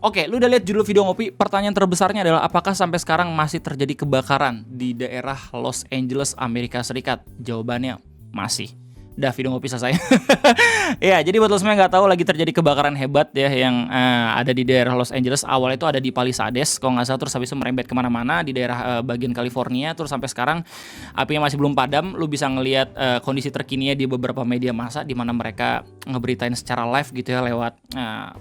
Oke, lu udah lihat judul video ngopi? Pertanyaan terbesarnya adalah apakah sampai sekarang masih terjadi kebakaran di daerah Los Angeles, Amerika Serikat? Jawabannya masih. Udah, video ngopi selesai. Ya, jadi buat lo semua yang nggak tahu, lagi terjadi kebakaran hebat ya yang ada di daerah Los Angeles. Awalnya itu ada di Palisades, kalau nggak salah, terus habis itu merembet kemana-mana di daerah bagian California. Terus sampai sekarang apinya masih belum padam. Lu bisa ngelihat kondisi terkininya di beberapa media massa di mana mereka ngeberitain secara live gitu ya lewat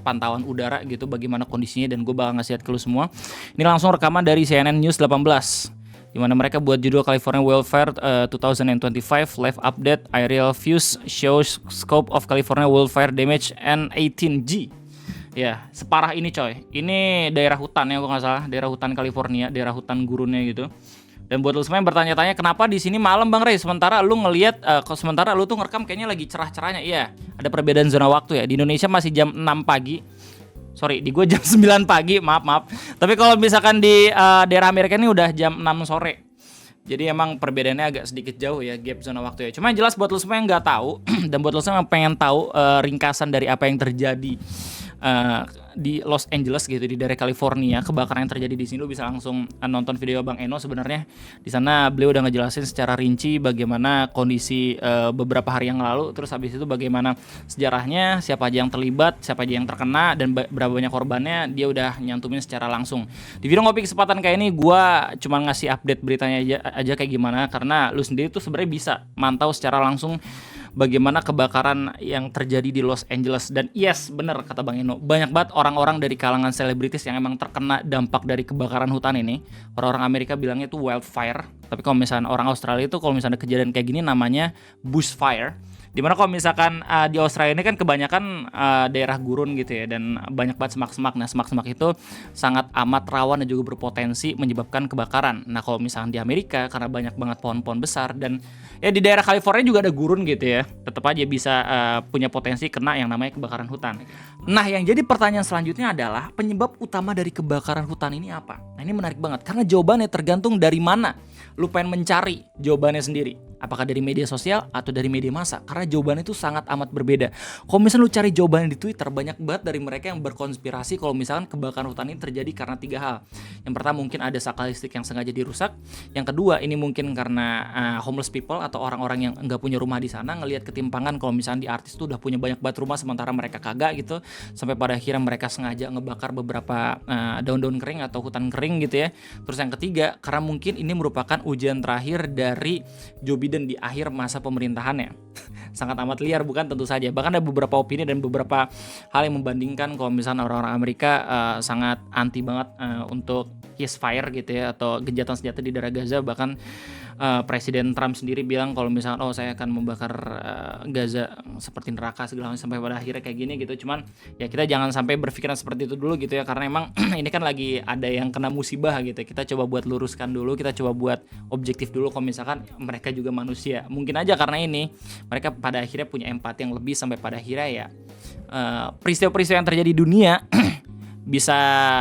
pantauan udara gitu bagaimana kondisinya, dan gue bakal ngasih lihat ke lu semua. Ini langsung rekaman dari CNN News 18. Di mana mereka buat judul California Wildfire 2025 Live Update Aerial Views Shows Scope of California Wildfire Damage N18G. Ya, separah ini coy. Ini daerah hutan ya, kalau nggak salah, daerah hutan California, daerah hutan gurunnya gitu. Dan buat lu semua yang bertanya-tanya kenapa di sini malam Bang Ray, sementara lu ngelihat sementara lu tuh ngerekam kayaknya lagi cerah-cerahnya. Iya, ada perbedaan zona waktu ya. Di Indonesia masih jam 6 pagi. Sorry, di gue jam 9 pagi, maaf. Tapi kalau misalkan di daerah Amerika ini udah jam 6 sore. Jadi emang perbedaannya agak sedikit jauh ya, gap zona waktu ya. Cuma yang jelas buat lo semua yang nggak tahu dan buat lo semua yang pengen tahu ringkasan dari apa yang terjadi di Los Angeles gitu, di daerah California, kebakaran yang terjadi di sini, lu bisa langsung nonton video Bang Eno. Sebenarnya di sana beliau udah ngejelasin secara rinci bagaimana kondisi beberapa hari yang lalu, terus habis itu bagaimana sejarahnya, siapa aja yang terlibat, siapa aja yang terkena, dan berapa banyak korbannya, dia udah nyantumin secara langsung. Di video ngopi kesempatan kayak ini gua cuma ngasih update beritanya aja kayak gimana, karena lu sendiri tuh sebenarnya bisa mantau secara langsung bagaimana kebakaran yang terjadi di Los Angeles. Dan yes, bener kata Bang Eno, banyak banget orang-orang dari kalangan selebritis yang emang terkena dampak dari kebakaran hutan ini. Orang-orang Amerika bilangnya itu wildfire, tapi kalau misalnya orang Australia itu kalau misalnya kejadian kayak gini namanya bushfire. Dimana kalau misalkan di Australia ini kan kebanyakan daerah gurun gitu ya, dan banyak banget semak-semak. Nah, semak-semak itu sangat amat rawan dan juga berpotensi menyebabkan kebakaran. Nah, kalau misalkan di Amerika karena banyak banget pohon-pohon besar, dan ya di daerah California juga ada gurun gitu ya, tetap aja bisa punya potensi kena yang namanya kebakaran hutan. Nah, yang jadi pertanyaan selanjutnya adalah penyebab utama dari kebakaran hutan ini apa? Nah, ini menarik banget karena jawabannya tergantung dari mana lu pengen mencari jawabannya sendiri. Apakah dari media sosial atau dari media massa? Karena jawabannya itu sangat amat berbeda. Kalau misalnya lu cari jawabannya di Twitter, banyak banget dari mereka yang berkonspirasi kalau misalkan kebakaran hutan ini terjadi karena 3 hal. Yang pertama, mungkin ada saklar listrik yang sengaja dirusak. Yang kedua, ini mungkin karena homeless people atau orang-orang yang nggak punya rumah di sana ngelihat ketimpangan kalau misalnya di artis tuh udah punya banyak banget rumah sementara mereka kagak gitu. Sampai pada akhirnya mereka sengaja ngebakar beberapa daun-daun kering atau hutan kering gitu ya. Terus yang ketiga, karena mungkin ini merupakan ujian terakhir dari Joe Biden di akhir masa pemerintahannya. Sangat amat liar bukan? Tentu saja. Bahkan ada beberapa opini dan beberapa hal yang membandingkan kalau misalnya orang-orang Amerika sangat anti banget untuk ceasefire gitu ya, atau gencatan senjata di daerah Gaza. Bahkan Presiden Trump sendiri bilang kalau misalnya saya akan membakar Gaza seperti neraka segala macam, sampai pada akhirnya kayak gini gitu. Cuman ya kita jangan sampai berpikiran seperti itu dulu gitu ya, karena emang ini kan lagi ada yang kena musibah gitu. Kita coba buat luruskan dulu, kita coba buat objektif dulu kalau misalkan mereka juga manusia. Mungkin aja karena ini mereka pada akhirnya punya empati yang lebih, sampai pada akhirnya ya peristiwa-peristiwa yang terjadi di dunia bisa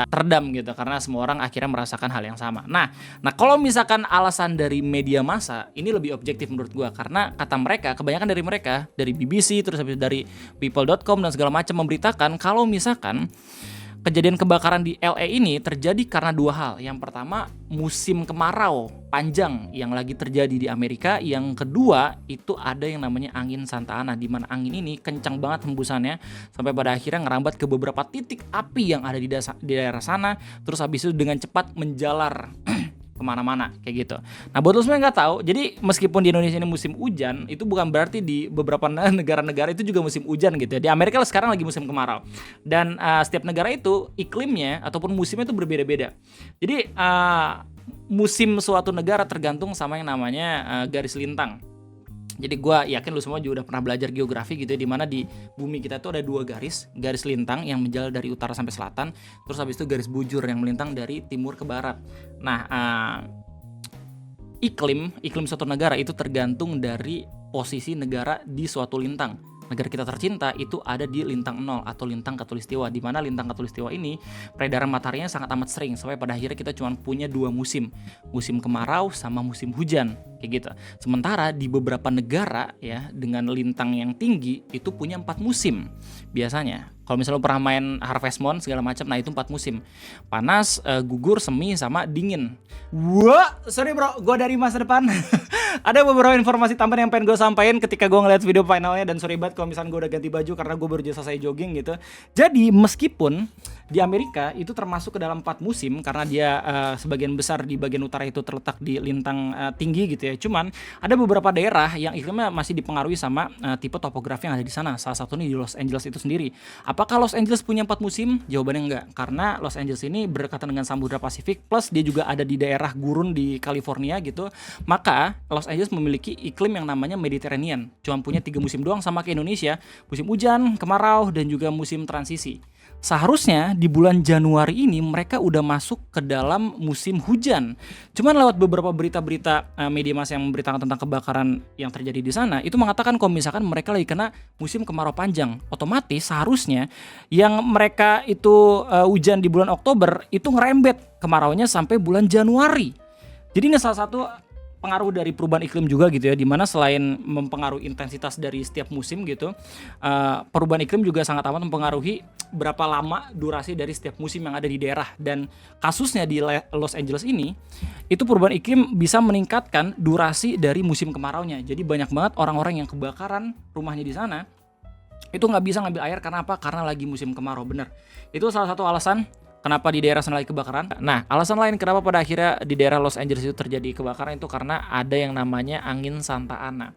teredam gitu, karena semua orang akhirnya merasakan hal yang sama. Nah kalau misalkan alasan dari media massa ini lebih objektif menurut gua, karena kata mereka, kebanyakan dari mereka, dari BBC, terus habis dari people.com dan segala macam, memberitakan kalau misalkan kejadian kebakaran di LA ini terjadi karena 2 hal. Yang pertama, musim kemarau panjang yang lagi terjadi di Amerika. Yang kedua, itu ada yang namanya angin Santa Ana, di mana angin ini kencang banget hembusannya sampai pada akhirnya ngerambat ke beberapa titik api yang ada di daerah sana. Terus habis itu dengan cepat menjalar kemana-mana kayak gitu. Nah, buat lo semua yang nggak tahu, jadi meskipun di Indonesia ini musim hujan, itu bukan berarti di beberapa negara-negara itu juga musim hujan gitu ya. Di Amerika sekarang lagi musim kemarau, dan setiap negara itu iklimnya ataupun musimnya itu berbeda-beda. Jadi musim suatu negara tergantung sama yang namanya garis lintang. Jadi gue yakin lu semua juga udah pernah belajar geografi gitu ya, dimana di bumi kita tuh ada 2 garis lintang yang menjalar dari utara sampai selatan, terus habis itu garis bujur yang melintang dari timur ke barat. Nah, iklim suatu negara itu tergantung dari posisi negara di suatu lintang. negara kita tercinta itu ada di lintang 0 atau lintang Khatulistiwa, di mana lintang Khatulistiwa ini peredaran mataharinya sangat amat sering sampai pada akhirnya kita cuma punya 2 musim, musim kemarau sama musim hujan kayak gitu. Sementara di beberapa negara ya dengan lintang yang tinggi itu punya 4 musim biasanya. Kalau misalnya lo pernah main Harvest Moon segala macam, nah itu 4 musim. Panas, gugur, semi, sama dingin. Wah, sorry bro, gue dari masa depan. Ada beberapa informasi tambahan yang pengen gue sampaikan ketika gue ngeliat video finalnya. Dan sorry banget kalau misalnya gue udah ganti baju karena gue baru selesai jogging gitu. Jadi meskipun di Amerika itu termasuk ke dalam 4 musim karena dia sebagian besar di bagian utara itu terletak di lintang tinggi gitu ya. Cuman ada beberapa daerah yang iklimnya masih dipengaruhi sama tipe topografi yang ada di sana. Salah satunya di Los Angeles itu sendiri. Apakah Los Angeles punya 4 musim? Jawabannya enggak. Karena Los Angeles ini berdekatan dengan Samudra Pasifik plus dia juga ada di daerah gurun di California gitu. Maka Los Angeles memiliki iklim yang namanya Mediterranean. Cuma punya 3 musim doang sama kayak Indonesia. Musim hujan, kemarau, dan juga musim transisi. Seharusnya di bulan Januari ini mereka udah masuk ke dalam musim hujan. Cuman lewat beberapa berita-berita media massa yang memberitakan tentang kebakaran yang terjadi di sana, itu mengatakan kalau misalkan mereka lagi kena musim kemarau panjang. Otomatis seharusnya yang mereka itu hujan di bulan Oktober itu ngerembet kemaraunya sampai bulan Januari. Jadi ini salah satu pengaruh dari perubahan iklim juga gitu ya, dimana selain mempengaruhi intensitas dari setiap musim gitu, perubahan iklim juga sangat amat mempengaruhi berapa lama durasi dari setiap musim yang ada di daerah. Dan kasusnya di Los Angeles ini, itu perubahan iklim bisa meningkatkan durasi dari musim kemaraunya. Jadi banyak banget orang-orang yang kebakaran rumahnya di sana itu nggak bisa ngambil air karena apa? Karena lagi musim kemarau, bener. Itu salah satu alasan kenapa di daerah sana lagi kebakaran. Nah, alasan lain kenapa pada akhirnya di daerah Los Angeles itu terjadi kebakaran itu karena ada yang namanya angin Santa Ana.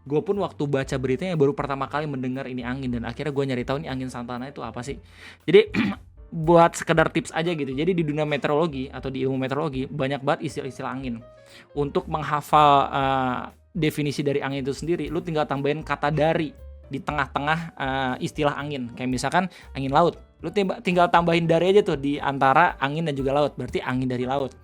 Gue pun waktu baca beritanya baru pertama kali mendengar ini angin, dan akhirnya gue nyari tahu ini angin Santa Ana itu apa sih. Jadi buat sekedar tips aja gitu. Jadi di dunia meteorologi atau di ilmu meteorologi banyak banget istilah-istilah angin. Untuk menghafal definisi dari angin itu sendiri, lu tinggal tambahin kata dari di tengah-tengah istilah angin. Kayak misalkan angin laut, lu tinggal tambahin dari aja tuh di antara angin dan juga laut, berarti angin dari laut.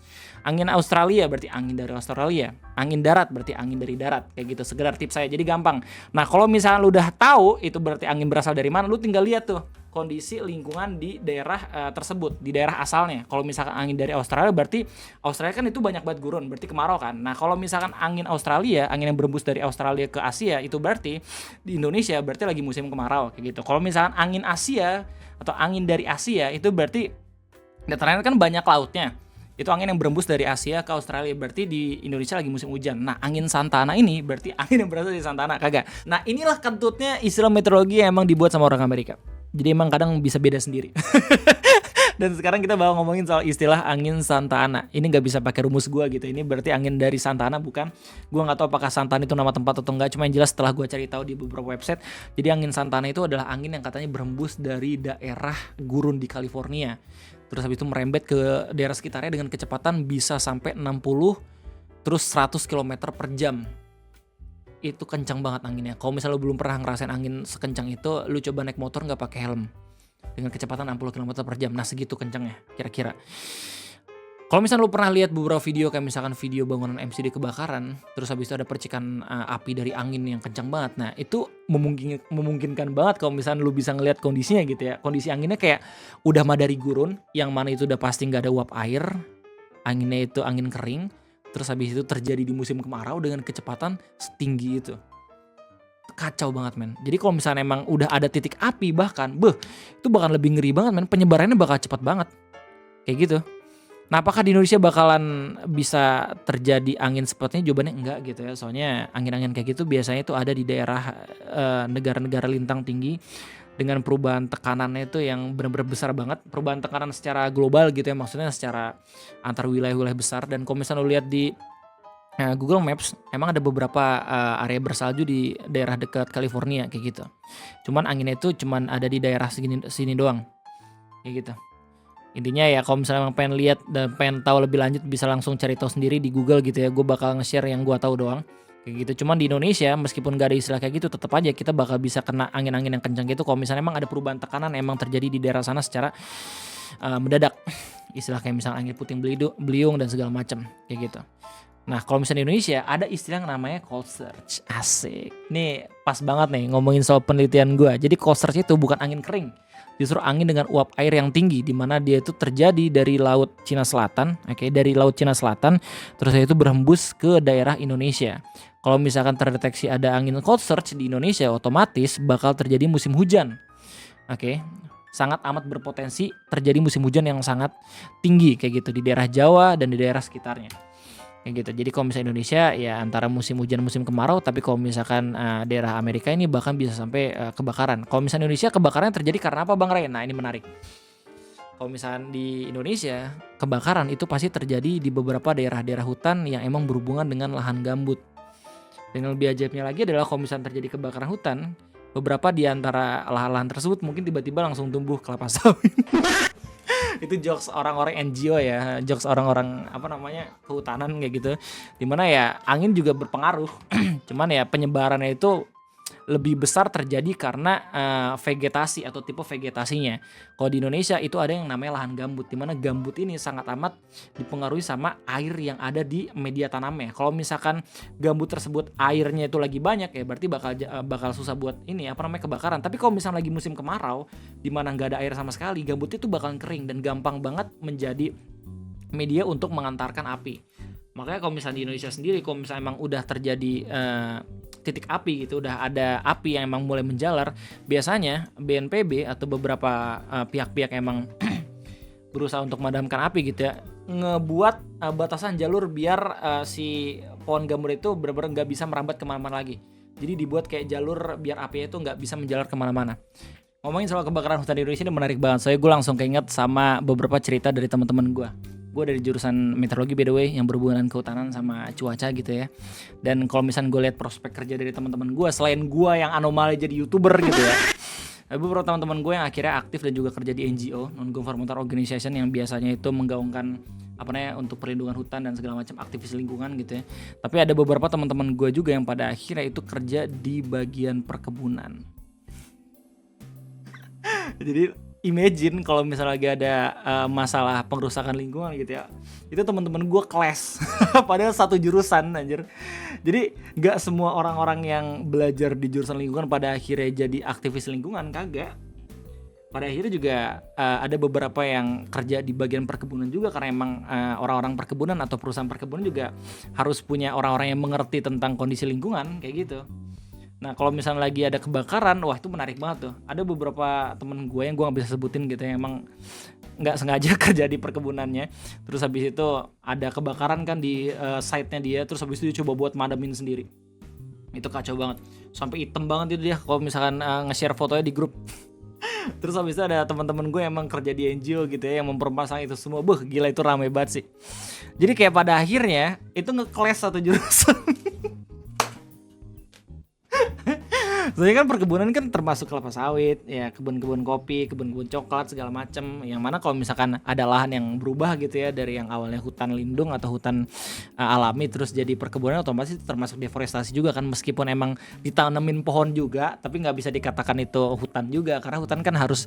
Angin Australia berarti angin dari Australia. Angin darat berarti angin dari darat. Kayak gitu, sekedar tips saya, jadi gampang. Nah kalau misalnya lu udah tahu itu berarti angin berasal dari mana, lu tinggal lihat tuh kondisi lingkungan di daerah tersebut, di daerah asalnya. Kalau misalkan angin dari Australia, berarti Australia kan itu banyak banget gurun, berarti kemarau kan. Nah kalau misalkan angin Australia, angin yang berembus dari Australia ke Asia, itu berarti di Indonesia berarti lagi musim kemarau kayak gitu. Kalau misalkan angin Asia atau angin dari Asia, itu berarti datarannya kan banyak lautnya. Itu angin yang berembus dari Asia ke Australia, berarti di Indonesia lagi musim hujan. Nah angin Santana ini berarti angin yang berasal dari Santana, kagak. Nah inilah kentutnya istilah meteorologi yang emang dibuat sama orang Amerika. Jadi emang kadang bisa beda sendiri. Dan sekarang kita bakal ngomongin soal istilah angin Santa Ana. Ini nggak bisa pakai rumus gue gitu. Ini berarti angin dari Santa Ana, bukan. Gue nggak tahu apakah Santa Ana itu nama tempat atau enggak. Cuma yang jelas setelah gue cari tahu di beberapa website, jadi angin Santa Ana itu adalah angin yang katanya berembus dari daerah gurun di California. Terus habis itu merembet ke daerah sekitarnya dengan kecepatan bisa sampai 60 terus 100 km per jam. Itu kencang banget anginnya. Kalau misalnya lu belum pernah ngerasain angin sekencang itu, lu coba naik motor nggak pakai helm dengan kecepatan 60 km per jam. Nah segitu kencangnya kira-kira. Kalau misalnya lu pernah lihat beberapa video kayak misalkan video bangunan MCD kebakaran, terus habis itu ada percikan api dari angin yang kencang banget. Nah itu memungkinkan banget kalau misalnya lu bisa ngelihat kondisinya gitu ya. Kondisi anginnya kayak udah mah dari gurun, yang mana itu udah pasti nggak ada uap air, anginnya itu angin kering. Terus habis itu terjadi di musim kemarau dengan kecepatan setinggi itu. Kacau banget men. Jadi kalau misalnya emang udah ada titik api bahkan, itu bakal lebih ngeri banget men. Penyebarannya bakal cepat banget. Kayak gitu. Nah apakah di Indonesia bakalan bisa terjadi angin sepertinya? Jawabannya enggak gitu ya. Soalnya angin-angin kayak gitu biasanya itu ada di daerah negara-negara lintang tinggi dengan perubahan tekanannya itu yang benar-benar besar banget. Perubahan tekanan secara global gitu ya, maksudnya secara antar wilayah-wilayah besar. Dan kalau misalnya lo lihat di Google Maps, emang ada beberapa area bersalju di daerah dekat California kayak gitu. Cuman anginnya itu cuman ada di daerah sini doang kayak gitu. Intinya ya kalau misalnya emang pengen lihat dan pengen tahu lebih lanjut, bisa langsung cari tahu sendiri di Google gitu ya. Gue bakal nge-share yang gue tahu doang kayak gitu. Cuman di Indonesia meskipun gak ada istilah kayak gitu, tetap aja kita bakal bisa kena angin-angin yang kencang gitu kalau misalnya emang ada perubahan tekanan emang terjadi di daerah sana secara mendadak. Istilah kayak misalnya angin puting beliung dan segala macam kayak gitu. Nah, kalau misalnya di Indonesia ada istilah yang namanya cold surge. Asik. Nih pas banget nih ngomongin soal penelitian gue. Jadi cold surge itu bukan angin kering, justru angin dengan uap air yang tinggi, di mana dia itu terjadi dari Laut Cina Selatan, dari Laut Cina Selatan, terus itu berhembus ke daerah Indonesia. Kalau misalkan terdeteksi ada angin cold surge di Indonesia, otomatis bakal terjadi musim hujan. Sangat amat berpotensi terjadi musim hujan yang sangat tinggi kayak gitu di daerah Jawa dan di daerah sekitarnya. Kayak gitu. Jadi kalau misalnya Indonesia ya antara musim hujan musim kemarau, tapi kalau misalkan daerah Amerika ini bahkan bisa sampai kebakaran. Kalau misalnya Indonesia kebakaran terjadi karena apa Bang Ray? Nah, ini menarik. Kalau misalnya di Indonesia kebakaran itu pasti terjadi di beberapa daerah-daerah hutan yang emang berhubungan dengan lahan gambut. Dan yang lebih ajaibnya lagi adalah kalau misalnya terjadi kebakaran hutan, beberapa di antara lahan-lahan tersebut mungkin tiba-tiba langsung tumbuh kelapa sawit. Itu jokes orang-orang NGO ya, jokes orang-orang kehutanan kayak gitu. Dimana ya angin juga berpengaruh. Cuman ya penyebarannya itu lebih besar terjadi karena vegetasi atau tipe vegetasinya. Kalau di Indonesia itu ada yang namanya lahan gambut, dimana gambut ini sangat amat dipengaruhi sama air yang ada di media tanamnya. Kalau misalkan gambut tersebut airnya itu lagi banyak ya berarti bakal susah buat kebakaran. Tapi kalau misalnya lagi musim kemarau, dimana nggak ada air sama sekali, gambut itu bakalan kering dan gampang banget menjadi media untuk mengantarkan api. Makanya kalau misalnya di Indonesia sendiri, kalau misalnya emang udah terjadi titik api gitu, udah ada api yang emang mulai menjalar, biasanya BNPB atau beberapa pihak-pihak yang emang berusaha untuk memadamkan api gitu ya, ngebuat batasan jalur biar si pohon gambut itu benar-benar nggak bisa merambat kemana-mana lagi. Jadi dibuat kayak jalur biar apinya itu nggak bisa menjalar kemana-mana. Ngomongin soal kebakaran hutan di Indonesia ini menarik banget. Soalnya gue langsung keinget sama beberapa cerita dari teman-teman gue. Gue dari jurusan meteorologi by the way, yang berhubungan kehutanan sama cuaca gitu ya. Dan kalau misalnya gue lihat prospek kerja dari teman-teman gue, selain gue yang anomali jadi YouTuber gitu ya, beberapa teman-teman gue yang akhirnya aktif dan juga kerja di NGO, non-governmental organization, yang biasanya itu menggaungkan untuk perlindungan hutan dan segala macam aktivis lingkungan gitu ya. Tapi ada beberapa teman-teman gue juga yang pada akhirnya itu kerja di bagian perkebunan. Jadi imagine kalau misalnya lagi ada masalah pengerusakan lingkungan gitu ya, itu teman-teman gue kelas padahal satu jurusan anjir. Jadi nggak semua orang-orang yang belajar di jurusan lingkungan pada akhirnya jadi aktivis lingkungan, kagak. Pada akhirnya juga ada beberapa yang kerja di bagian perkebunan juga, karena emang orang-orang perkebunan atau perusahaan perkebunan juga harus punya orang-orang yang mengerti tentang kondisi lingkungan kayak gitu. Nah kalau misalnya lagi ada kebakaran, wah itu menarik banget tuh. Ada beberapa temen gue yang gue gak bisa sebutin gitu yang emang gak sengaja kerja di perkebunannya. Terus habis itu ada kebakaran kan di site-nya dia, terus habis itu dia coba buat madamin sendiri. Itu kacau banget, sampai hitam banget itu dia kalau misalkan nge-share fotonya di grup. Terus habis itu ada teman-teman gue yang emang kerja di NGO gitu ya, yang mempermasalahan itu semua. Gila itu rame banget sih. Jadi kayak pada akhirnya itu nge-clash satu jurusan. Soalnya kan perkebunan kan termasuk kelapa sawit, ya kebun-kebun kopi, kebun-kebun coklat segala macam. Yang mana kalau misalkan ada lahan yang berubah gitu ya, dari yang awalnya hutan lindung atau hutan alami terus jadi perkebunan, otomatis itu termasuk deforestasi juga kan. Meskipun emang ditanemin pohon juga, tapi nggak bisa dikatakan itu hutan juga, karena hutan kan harus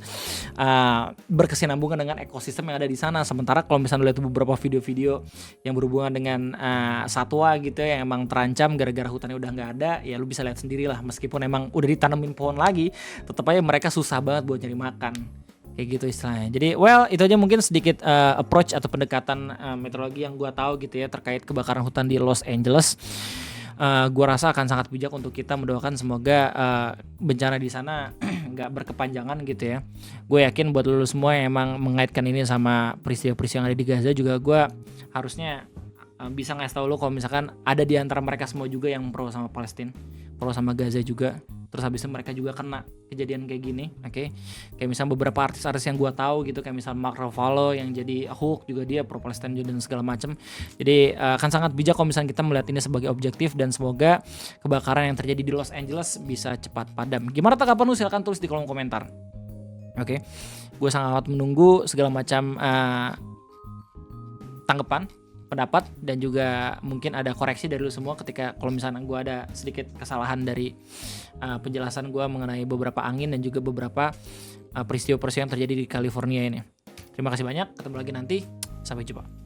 berkesinambungan dengan ekosistem yang ada di sana. Sementara kalau misalnya lihat beberapa video-video yang berhubungan dengan satwa gitu ya, yang emang terancam gara-gara hutannya udah nggak ada, ya lu bisa lihat sendirilah. Meskipun emang udah ditanemin pohon lagi, tetap aja mereka susah banget buat nyari makan kayak gitu istilahnya. Jadi itu aja mungkin sedikit approach atau pendekatan meteorologi yang gue tahu gitu ya terkait kebakaran hutan di Los Angeles. Gue rasa akan sangat bijak untuk kita mendoakan semoga bencana di sana nggak berkepanjangan gitu ya. Gue yakin buat lu semua yang emang mengaitkan ini sama peristiwa-peristiwa yang ada di Gaza juga, gue harusnya bisa ngasih tau lu kalau misalkan ada di antara mereka semua juga yang pro sama Palestina, pro sama Gaza juga. Terus habis itu mereka juga kena kejadian kayak gini, oke? Kayak misalnya beberapa artis-artis yang gue tahu gitu, kayak misalnya Mark Ruffalo yang jadi Hulk juga, dia pro Palestina juga dan segala macam. Jadi akan sangat bijak kalau misalnya kita melihat ini sebagai objektif, dan semoga kebakaran yang terjadi di Los Angeles bisa cepat padam. Gimana tanggapan lu? Silahkan tulis di kolom komentar. Oke, gue sangat menunggu segala macam tanggapan, pendapat, dan juga mungkin ada koreksi dari lu semua ketika kalau misalnya gue ada sedikit kesalahan dari penjelasan gue mengenai beberapa angin dan juga beberapa peristiwa-peristiwa yang terjadi di California ini. Terima kasih banyak, ketemu lagi nanti, sampai jumpa.